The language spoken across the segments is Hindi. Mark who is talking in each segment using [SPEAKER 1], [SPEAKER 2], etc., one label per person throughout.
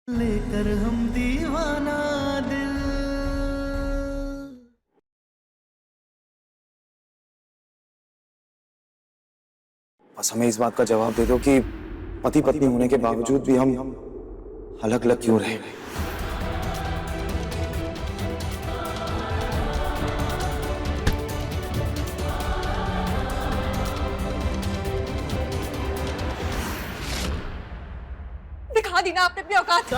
[SPEAKER 1] लेकर हम दीवाना दिल।
[SPEAKER 2] बस हमें इस बात का जवाब दे दो कि पति पत्नी होने के बावजूद भी हम अलग अलग क्यों रहे।
[SPEAKER 3] दिखा दी ना आपने अपनी औकात।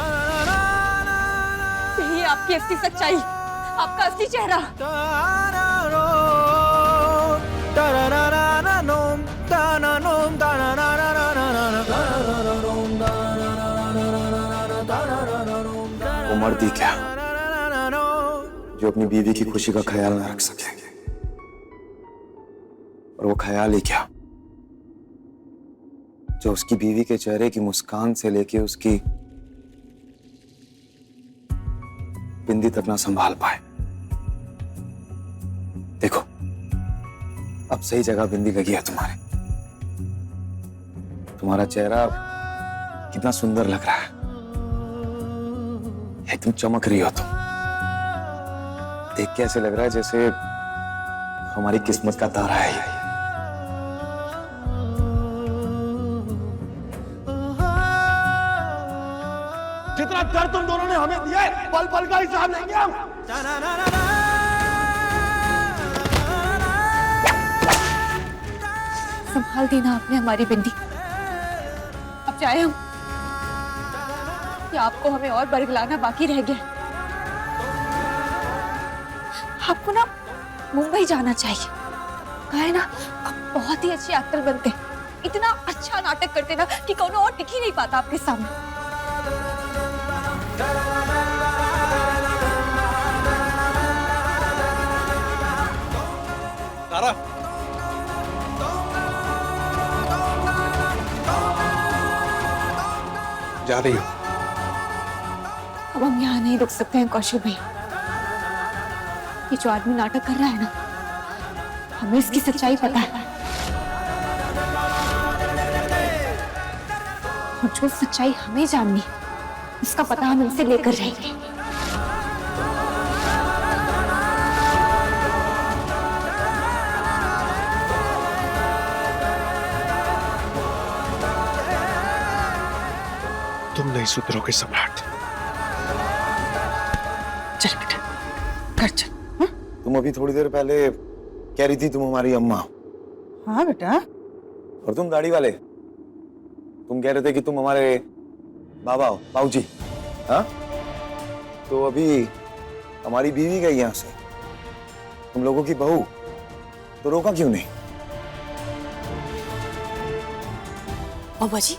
[SPEAKER 3] यही आपकी असली सच्चाई, आपका असली चेहरा।
[SPEAKER 2] वो मर्द ही क्या जो अपनी बीवी की खुशी का ख्याल ना रख सके, और वो ख्याल ही क्या जो उसकी बीवी के चेहरे की मुस्कान से लेके उसकी बिंदी तक ना संभाल पाए। देखो अब सही जगह बिंदी लगी है तुम्हारे। तुम्हारा चेहरा कितना सुंदर लग रहा है, एकदम चमक रही हो तुम। देख के ऐसे लग रहा है जैसे हमारी किस्मत का तारा है ये।
[SPEAKER 4] जितना दर्द तुम दोनों ने हमें दिया है, पल पल का हिसाब लेंगे हम।
[SPEAKER 3] संभाल दी ना आपने हमारी बिंदी। अब चाहे हम या आपको हमें और बरगलाना बाकी रह गया। आपको ना मुंबई जाना चाहिए। कहा है ना, आप बहुत ही अच्छे एक्टर बनते, इतना अच्छा नाटक करते ना कि कौन और टिक ही नहीं पाता आपके सामने।
[SPEAKER 4] तारा, जा रही हो?
[SPEAKER 3] अब हम यहाँ नहीं रुक सकते हैं कौशल भैया। ये जो आदमी नाटक कर रहा है ना, हमें इसकी सच्चाई पता है, और जो सच्चाई हमें जाननी है उसका पता हम इनसे लेकर रहेंगे।
[SPEAKER 4] तुम नहीं सुधरोगे सम्राट।
[SPEAKER 3] चल बेटा, घर चल। हाँ?
[SPEAKER 2] तुम अभी थोड़ी देर पहले कह रही थी तुम हमारी अम्मा।
[SPEAKER 5] हाँ बेटा।
[SPEAKER 2] और तुम दाढ़ी वाले, तुम कह रहे थे कि तुम हमारे बाबा हो, बाबूजी। हाँ, तो अभी हमारी बीवी गई यहाँ से, तुम लोगों की बहू, तो रोका क्यों नहीं?
[SPEAKER 6] बाबा जी,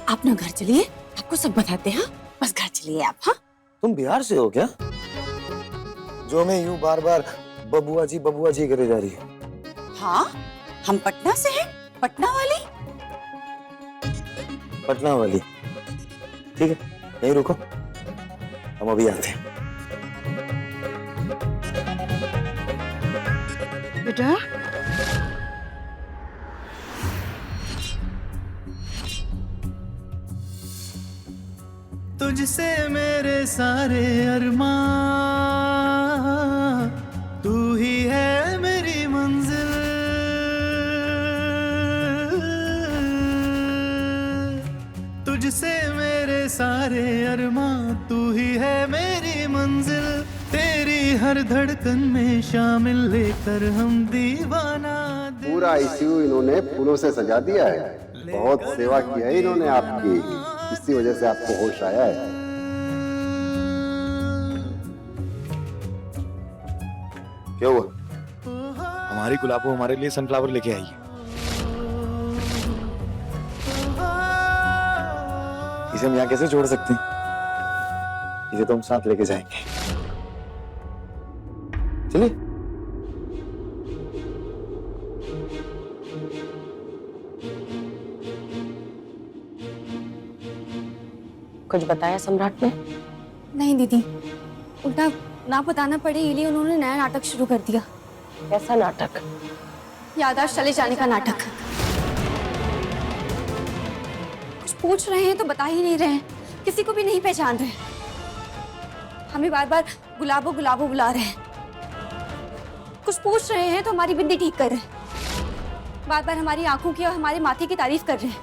[SPEAKER 6] आप ना घर चलिए, आपको सब बताते हैं। बस घर चलिए आप। हाँ,
[SPEAKER 2] तुम बिहार से हो क्या, जो हमें यूं बार बार बबुआ जी करे जा रही है?
[SPEAKER 6] हाँ, हम पटना से हैं, पटना वाली।
[SPEAKER 2] पटना वाली, ठीक है, यहीं रुको, हम अभी आते हैं।
[SPEAKER 5] बेटा,
[SPEAKER 1] तुझसे मेरे सारे अरमां, तू ही है मेरी मंजिल। तुझसे मेरे सारे अरमां, तू ही है मेरी मंजिल। तेरी हर धड़कन में शामिल, लेकर हम दीवाना दिल।
[SPEAKER 7] पूरा आईसीयू इन्होंने फूलों से सजा दिया है। बहुत सेवा की है इन्होंने आपकी, इसी वजह से आपको होश आया है।
[SPEAKER 2] क्या हुआ? हमारी गुलाबो हमारे लिए सनफ्लावर लेके आई है। इसे हम यहाँ कैसे छोड़ सकते हैं? इसे तो हम साथ लेके जाएंगे। चलिए।
[SPEAKER 6] कुछ बताया सम्राट ने?
[SPEAKER 3] नहीं दीदी, उल्टा ना बताना पड़े इसलिए उन्होंने नया नाटक शुरू कर दिया।
[SPEAKER 6] कैसा नाटक?
[SPEAKER 3] याददाश्त चले जाने का नाटक। कुछ पूछ रहे हैं तो बता ही नहीं रहे हैं, किसी को भी नहीं पहचान रहे। हमें बार बार गुलाबो गुलाबो बुला रहे हैं, कुछ पूछ रहे हैं तो हमारी बिंदी ठीक कर रहे हैं, बार बार हमारी आंखों की और हमारे माथे की तारीफ कर रहे हैं,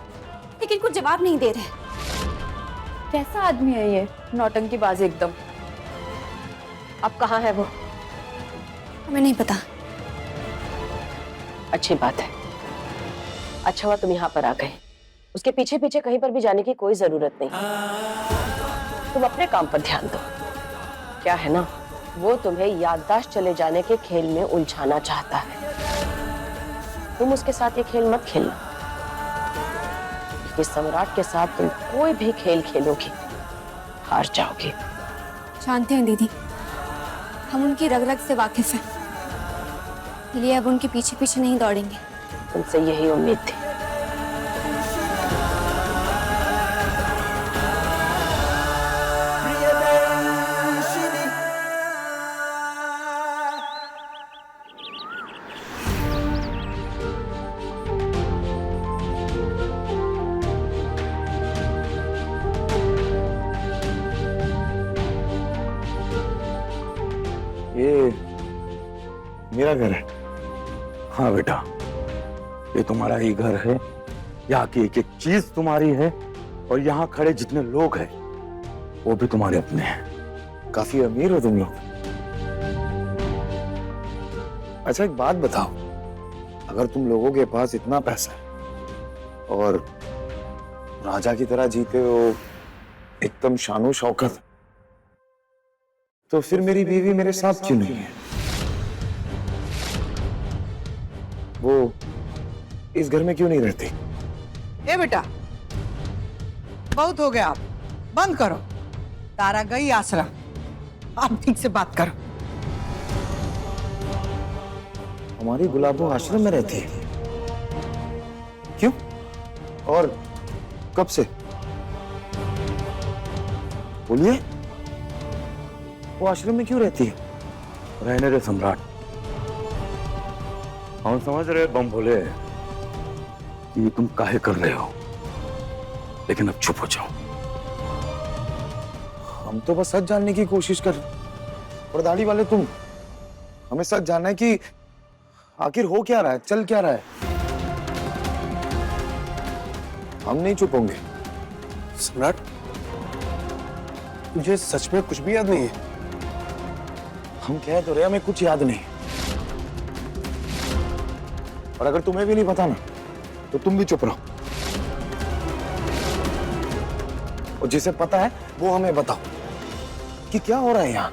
[SPEAKER 3] लेकिन कुछ जवाब नहीं दे रहे।
[SPEAKER 6] कैसा आदमी है ये, नौटंकीबाज एकदम। अब कहाँ है वो?
[SPEAKER 3] हमें नहीं पता।
[SPEAKER 6] अच्छी बात है, अच्छा हुआ तुम यहाँ पर आ गए। उसके पीछे पीछे कहीं पर भी जाने की कोई जरूरत नहीं, तुम अपने काम पर ध्यान दो। क्या है ना, वो तुम्हें याददाश्त चले जाने के खेल में उलझाना चाहता है। तुम उसके साथ ये खेल मत खेलना, क्योंकि सम्राट के साथ तुम कोई भी खेल खेलोगी हार जाओगी।
[SPEAKER 3] जानते हैं दीदी, हम उनकी रग रग से वाकिफ हैं, इसलिए अब उनके पीछे पीछे नहीं दौड़ेंगे।
[SPEAKER 6] तुमसे यही उम्मीद थी।
[SPEAKER 2] ये मेरा घर है।
[SPEAKER 4] हाँ बेटा, ये तुम्हारा ही घर है। यहाँ की एक एक चीज तुम्हारी है और यहाँ खड़े जितने लोग हैं वो भी तुम्हारे अपने हैं।
[SPEAKER 2] काफी अमीर हो तुम लोग। अच्छा एक बात बताओ, अगर तुम लोगों के पास इतना पैसा है और राजा की तरह जीते हो, एकदम शानो शौकत, तो फिर मेरी बीवी मेरे साथ क्यों नहीं है? वो इस घर में क्यों नहीं रहती?
[SPEAKER 5] ए बेटा, बहुत हो गया, आप बंद करो। तारा गई आश्रम, आप ठीक से बात करो।
[SPEAKER 2] हमारी गुलाबो आश्रम में रहती है? क्यों और कब से? बोलिए, वो आश्रम में क्यों रहती है?
[SPEAKER 4] रहने दे सम्राट, हम समझ रहे बम भोले कि तुम काहे कर रहे हो, लेकिन अब चुप हो जाओ।
[SPEAKER 2] हम तो बस सच जानने की कोशिश कर रहे। और दाढ़ी वाले तुम, हमें सच जानना है कि आखिर हो क्या रहा है, चल क्या रहा है। हम नहीं चुप होंगे।
[SPEAKER 8] सम्राट, मुझे सच में कुछ भी याद नहीं है।
[SPEAKER 2] हम कह तो रहे हमें कुछ याद नहीं, और अगर तुम्हें भी नहीं पता ना तो तुम भी चुप रहो, और जिसे पता है वो हमें बताओ कि क्या हो रहा है यहाँ।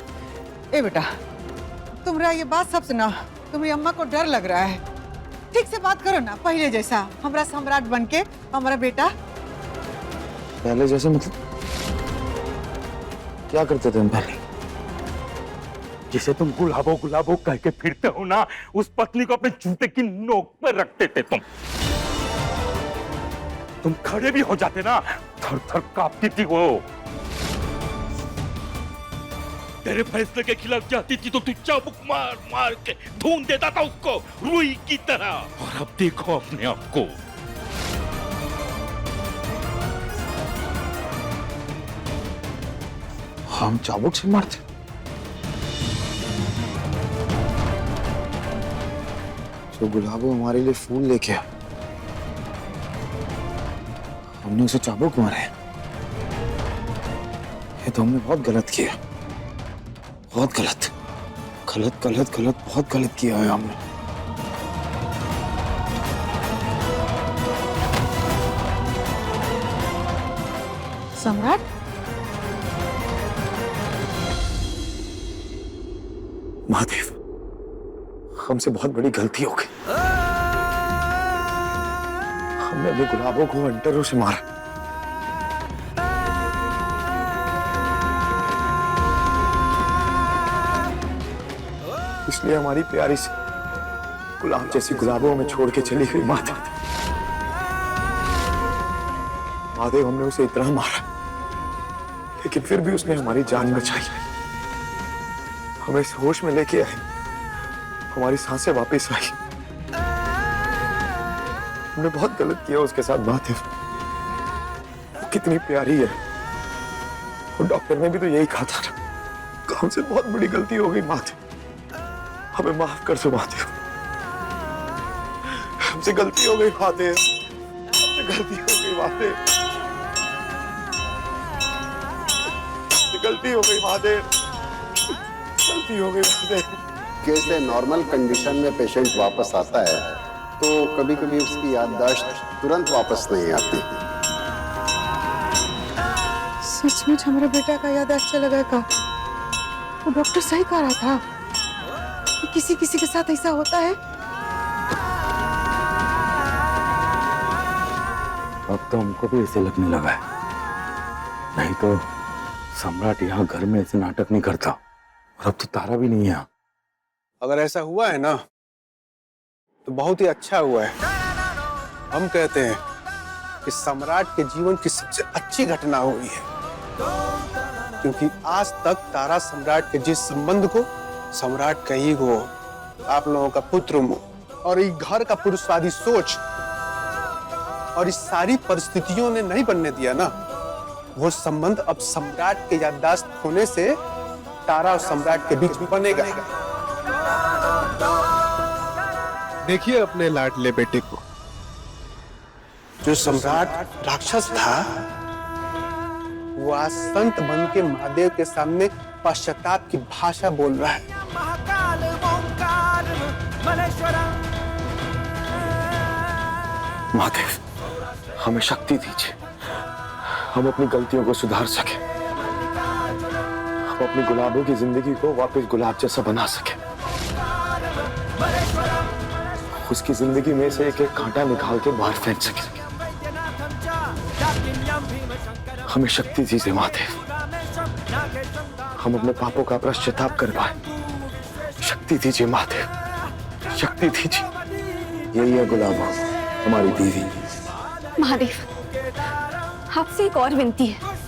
[SPEAKER 5] ए बेटा, तुम्हारा ये बात सब सुना, तुम्हारी अम्मा को डर लग रहा है। ठीक से बात करो ना, पहले जैसा हमारा सम्राट बनके हमारा बेटा।
[SPEAKER 2] पहले जैसे मतलब क्या करते थे हम पहले?
[SPEAKER 4] जिसे तुम गुलाबो गुलाबो कह के फिरते हो ना, उस पत्नी को अपने जूते की नोक पर रखते थे तुम खड़े भी हो जाते ना, थर थर कांपती थी वो। तेरे फैसले के खिलाफ जाती थी तो तू चाबुक मार मार के ढूंढ देता था उसको रुई की तरह। और अब देखो अपने आप को।
[SPEAKER 2] हम चाबुक से मारते? जो गुलाबो हमारे लिए फूल लेके आया, हमने उसे चाबुक मारा है। ये तो हमने बहुत गलत किया, बहुत गलत, गलत गलत गलत, बहुत गलत किया है हमने।
[SPEAKER 5] सम्राट,
[SPEAKER 2] महादेव, हमसे बहुत बड़ी गलती हो गई। हमने अपने गुलाबों को अंटरों से मारा। इसलिए हमारी प्यारी सी गुलाब जैसी गुलाबों में छोड़ के चली गई माता। महादेव, हमने उसे इतना मारा, लेकिन फिर भी उसने हमारी जान बचाई, हमें इस होश में लेके आई, हमारी सांसें वापस आई। हमने बहुत गलत किया उसके साथ। बात है, वो कितनी प्यारी है, और डॉक्टर ने भी तो यही कहा था ना, हमसे बहुत बड़ी गलती हो गई महादेव, हमें माफ कर दो महादेव, हमसे गलती हो गई महादेव, हमसे गलती हो गई महादेव, हमसे गलती हो गई महादेव, गलती हो गई महादेव।
[SPEAKER 7] कैसे नॉर्मल कंडीशन में पेशेंट वापस आता है तो कभी कभी उसकी याददाश्त तुरंत वापस नहीं आती।
[SPEAKER 5] सचमुच हमारे बेटा का याददाश्त चला गया का? वो डॉक्टर सही कह रहा था कि किसी किसी के साथ ऐसा होता है।
[SPEAKER 4] अब तो हमको भी ऐसे लगने लगा है, नहीं तो सम्राट यहाँ घर में ऐसे नाटक नहीं करता, और अब तो तारा भी नहीं है।
[SPEAKER 8] अगर ऐसा हुआ है ना तो बहुत ही अच्छा हुआ है। हम कहते हैं कि सम्राट के जीवन की सबसे अच्छी घटना हुई है, क्योंकि आज तक तारा सम्राट के जिस संबंध को सम्राट का ईगो, आप लोगों का पुत्र मोह और इस घर का पुरुषवादी सोच और इस सारी परिस्थितियों ने नहीं बनने दिया ना, वो संबंध अब सम्राट के याददाश्त होने से तारा और सम्राट के बीच बनेगा। देखिए अपने लाडले बेटे को, जो सम्राट राक्षस था वो आज संत बन के महादेव के सामने पश्चाताप की भाषा बोल रहा है।
[SPEAKER 2] महादेव, हमें शक्ति दीजिए, हम अपनी गलतियों को सुधार सके, हम अपनी गुलाबों की जिंदगी को वापस गुलाब जैसा बना सके, उसकी जिंदगी में से एक एक कांटा निकाल के बाहर फेंक सके। हमें शक्ति दीजिए महादेव, हम अपने पापों का पश्चाताप कर पाए। शक्ति दीजिए महादेव, शक्ति दीजिए। यही है गुलाबो, हमारी बीवी।
[SPEAKER 3] महादेव, आपसे एक और विनती है,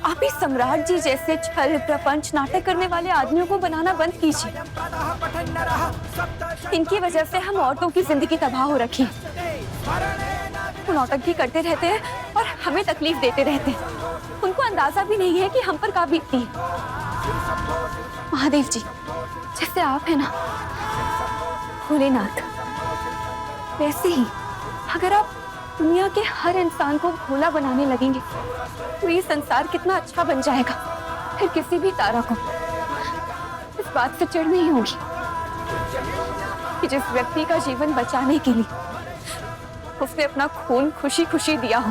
[SPEAKER 3] आप इस सम्राट जी जैसे छल प्रपंच नाटक करने वाले आदमियों को बनाना बंद कीजिए। इनकी वजह से हम औरतों की जिंदगी तबाह हो रखी है। वो नौटंकी करते रहते हैं और हमें तकलीफ देते रहते हैं। उनको अंदाजा भी नहीं है कि हम पर क्या बीतती है। महादेव जी, जैसे आप है ना भोलेनाथ, वैसे ही अगर आप दुनिया के हर इंसान को भोला बनाने लगेंगे तो ये संसार कितना अच्छा बन जाएगा। फिर किसी भी तारा को इस बात से चिढ़ नहीं होगी कि जिस व्यक्ति का जीवन बचाने के लिए उसने अपना खून खुशी खुशी दिया हो,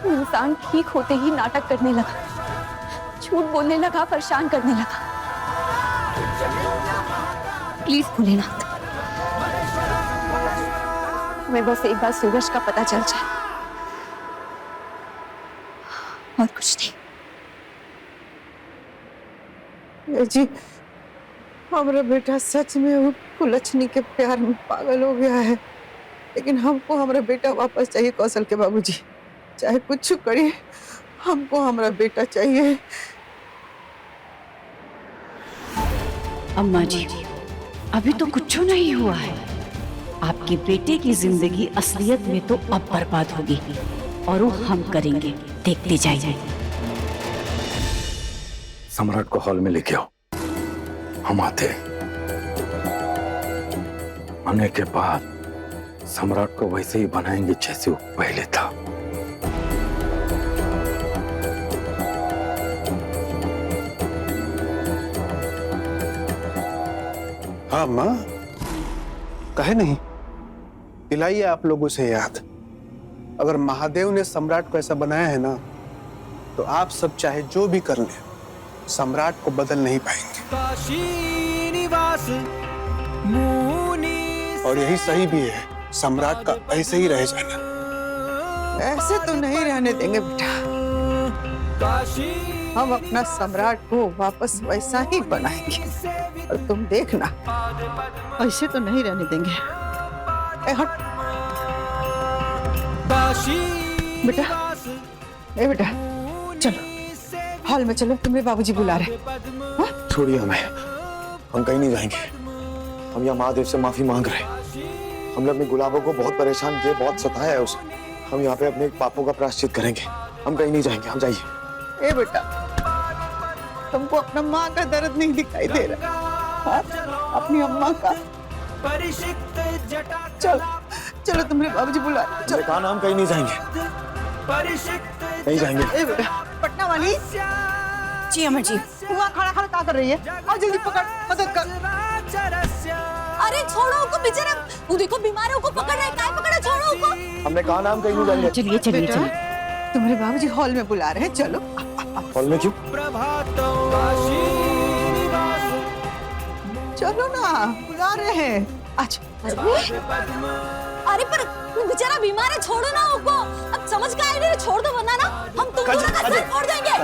[SPEAKER 3] वो इंसान ठीक होते ही नाटक करने लगा, झूठ बोलने लगा, परेशान करने लगा। प्लीज भोलेनाथ, हमें बस एक बार सूरज का पता चल जाए और कुछ नहीं।
[SPEAKER 5] जी, हमारा बेटा सच में वो कुलच्छनी के प्यार में पागल हो गया है, लेकिन हमको हमारा बेटा वापस चाहिए। कौशल के बाबूजी, चाहे कुछ करिए, हमको हमारा बेटा चाहिए।
[SPEAKER 9] अम्मा जी, अभी तो कुछ नहीं हुआ है। आपके बेटे की जिंदगी असलियत में तो अब बर्बाद होगी और वो हम करेंगे, देखते जाइए।
[SPEAKER 4] सम्राट को हॉल में लेके आओ, हम आते। आने के बाद सम्राट को वैसे ही बनाएंगे जैसे वो पहले था।
[SPEAKER 8] हाँ माँ, कहे नहीं, दिलाइए आप लोगों से याद। अगर महादेव ने सम्राट को ऐसा बनाया है ना, तो आप सब चाहे जो भी कर लें, सम्राट को बदल नहीं पाएंगे। और यही सही भी है, सम्राट का ऐसे ही रह जाना।
[SPEAKER 5] ऐसे तो नहीं रहने देंगे बेटा, हम अपना सम्राट को वापस वैसा ही बनाएंगे, और तुम देखना, ऐसे तो नहीं रहने देंगे। ए हट बेटा, ए बेटा, चलो हॉल में चलो, तुम्हारे बाबूजी बुला रहे। हाँ?
[SPEAKER 2] छोड़िए हमें, हम कहीं नहीं जाएंगे। हम यहाँ महादेव से माफी मांग रहे हैं। हमने अपनी गुलाबों को बहुत परेशान किया, बहुत सताया है उसे। हम यहाँ पे अपने पापों का प्रायश्चित करेंगे। हम कहीं नहीं जाएंगे, हम जाइए।
[SPEAKER 5] ए बेटा, तुमको अपना माँ का दर्द नहीं दिखाई दे रहा? हाँ? अपनी अम्मा का। चलो चलो, तुम्हारे बाबूजी बुला रहे हैं,
[SPEAKER 2] हमने कहा ना हम कहीं नहीं जाएंगे, नहीं जाएंगे।
[SPEAKER 5] ए बेटा, पटना वाली।
[SPEAKER 9] जी अमर जी।
[SPEAKER 5] वहाँ खड़ा खड़ा क्या कर रही है? आओ जल्दी पकड़, मदद कर।
[SPEAKER 3] अरे छोड़ो उसको, बेचारा वो देखो बीमार है, उसको पकड़ रहा है, काय पकड़ा, छोड़ो उसको।
[SPEAKER 2] हमने कहा ना हम कहीं नहीं जाएंगे।
[SPEAKER 9] चलिए चलिए
[SPEAKER 5] बेटा,
[SPEAKER 9] चलिए।
[SPEAKER 5] तुम्हारे बाबूजी हॉल में बुला रहे हैं, चलो।
[SPEAKER 2] हॉल में क्यों?
[SPEAKER 5] चलो ना, बुला रहे हैं। अच्छा,
[SPEAKER 3] अरे पर वो बेचारा बीमार है, छोड़ो ना उसको। अब समझ के आए नहीं, छोड़ दो, वरना ना हम तुम दोनों का सर फोड़ देंगे।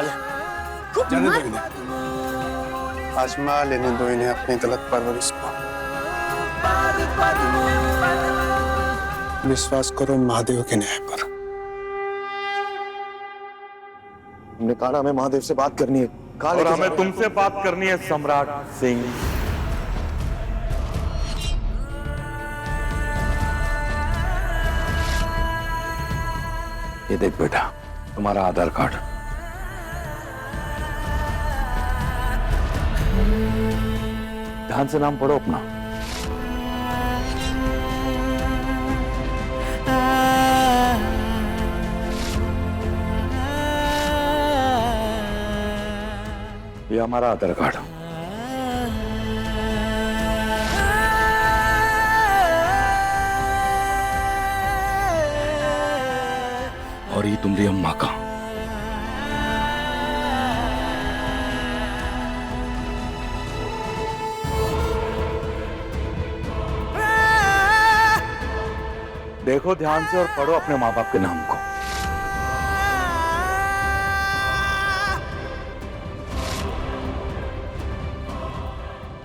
[SPEAKER 3] खूब
[SPEAKER 8] जाने दो
[SPEAKER 3] बीमार।
[SPEAKER 8] इन्हें, आजमा लेने दो इन्हें अपनी गलत परवरिश को। विश्वास करो महादेव के न्याय पर।
[SPEAKER 2] हमने कहा ना हमें महादेव से बात करनी है। कहा
[SPEAKER 4] और हमें तुमसे बात करनी है सम्राट सिंह। ये देख बेटा, तुम्हारा आधार कार्ड। ध्यान से नाम पढ़ो अपना। ये हमारा आधार कार्ड। और ये तुम्हारी अम्मा का। देखो ध्यान से और पढ़ो अपने माँ बाप के नाम को।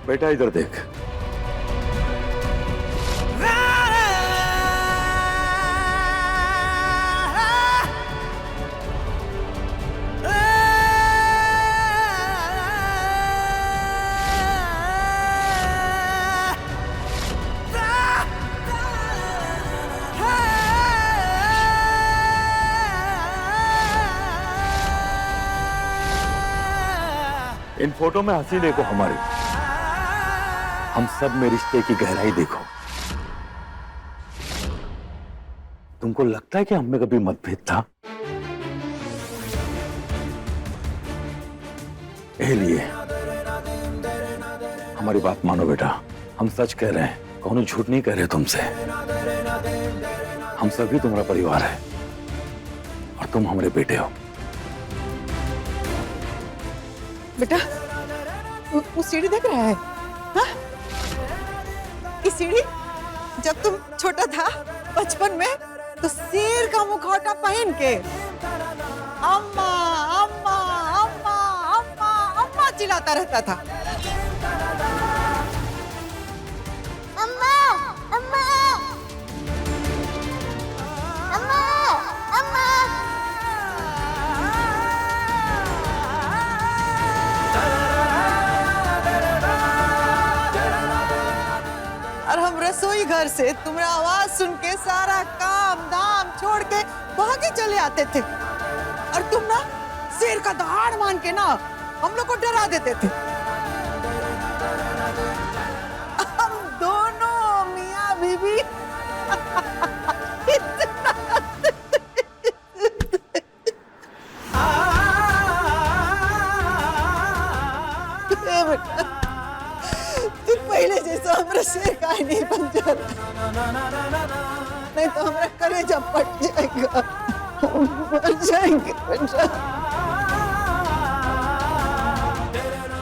[SPEAKER 4] बेटा इधर देख। इन फोटो में हंसी देखो हमारी, हम सब में रिश्ते की गहराई देखो। तुमको लगता है कि हम में कभी मतभेद था? लिए हमारी बात मानो बेटा, हम सच कह रहे हैं, कौन झूठ नहीं कह रहे तुमसे। हम सभी तुम्हारा परिवार है और तुम हमारे बेटे हो।
[SPEAKER 5] बेटा, वो सीढ़ी देख रहा है? हाँ? ये सीढ़ी जब तुम छोटा था बचपन में, तो शेर का मुखौटा पहन के अम्मा अम्मा अम्मा अम्मा अम्मा चिल्लाता रहता था।
[SPEAKER 10] अम्मा अम्मा अम्मा अम्मा।
[SPEAKER 5] और हम रसोई घर से तुम्हारा आवाज सुन के सारा काम धाम छोड़ के भागे चले आते थे, और तुम ना शेर का दहाड़ मान के ना हम लोग को डरा देते थे। हम दोनों मियां बीबी बेटा, तू पहले जैसा हमारा शेर का ही नहीं बन जाता, नहीं तो हमारा कलेजा फट जाएगा, मर जाएंगे बेटा।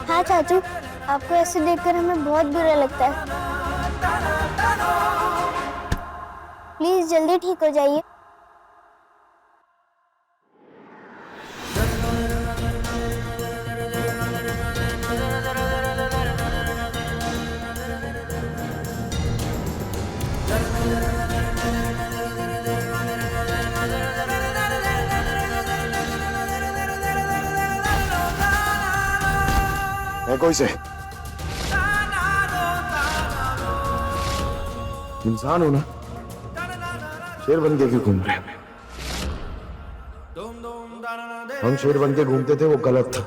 [SPEAKER 10] हाँ चाचू, आपको ऐसे देखकर हमें बहुत बुरा लगता है। प्लीज जल्दी ठीक हो जाइए।
[SPEAKER 2] है कोई से? इंसान हो ना, शेर बन के क्यों घूम रहे हैं?
[SPEAKER 4] हम शेर बन के घूमते थे वो गलत था।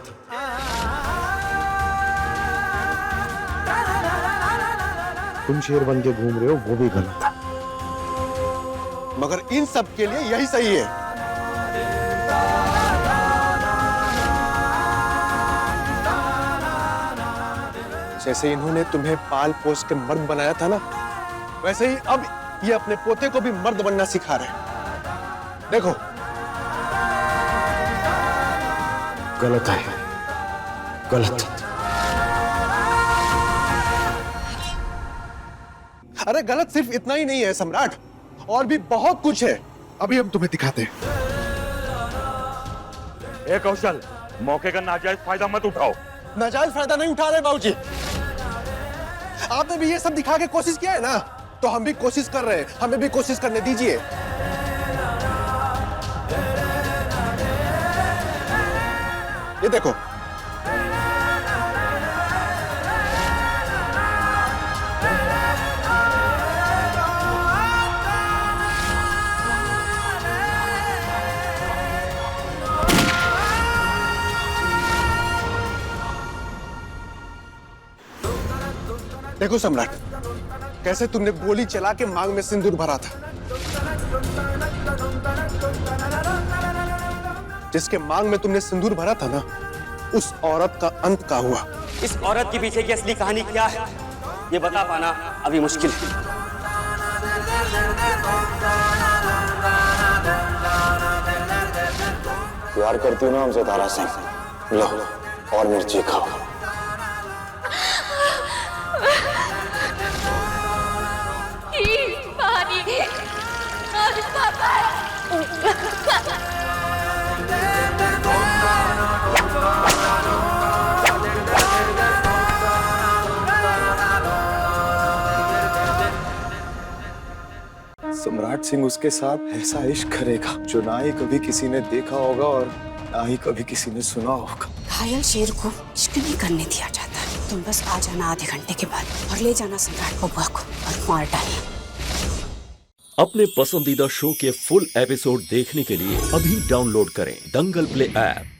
[SPEAKER 4] तुम शेर बन के घूम रहे हो वो भी गलत है।
[SPEAKER 8] मगर इन सब के लिए यही सही है। जैसे इन्होंने तुम्हें पाल पोस के मर्द बनाया था ना, वैसे ही अब ये अपने पोते को भी मर्द बनना सिखा रहे हैं। देखो,
[SPEAKER 4] गलत है, गलत।
[SPEAKER 8] अरे गलत सिर्फ इतना ही नहीं है सम्राट, और भी बहुत कुछ है। अभी हम तुम्हें दिखाते हैं।
[SPEAKER 4] ए कौशल, मौके का नाजायज फायदा मत उठाओ।
[SPEAKER 8] नाजायज फायदा नहीं उठा रहे बाबूजी। आपने भी ये सब दिखा के कोशिश किया है ना, तो हम भी कोशिश कर रहे हैं, हमें भी कोशिश करने दीजिए। ये देखो, देखो सम्राट, कैसे तुमने गोली चला के मांग में सिंदूर भरा था। जिसके मांग में तुमने सिंदूर भरा था ना, उस औरत का अंत का हुआ।
[SPEAKER 11] इस औरत के पीछे की असली कहानी क्या है, ये बता पाना अभी मुश्किल है।
[SPEAKER 2] प्यार करती हो ना हमसे तारा सिंह? लो और मिर्ची खाओ। सम्राट सिंह उसके साथ ऐसा इश्क करेगा जो ना ही कभी किसी ने देखा होगा और ना ही कभी किसी ने सुना होगा।
[SPEAKER 9] घायल शेर को इश्क नहीं करने दिया जाता। तुम बस आ जाना आधे घंटे के बाद और ले जाना सम्राट बबुआ को और मार डालना।
[SPEAKER 12] अपने पसंदीदा शो के फुल एपिसोड देखने के लिए अभी डाउनलोड करें दंगल प्ले ऐप।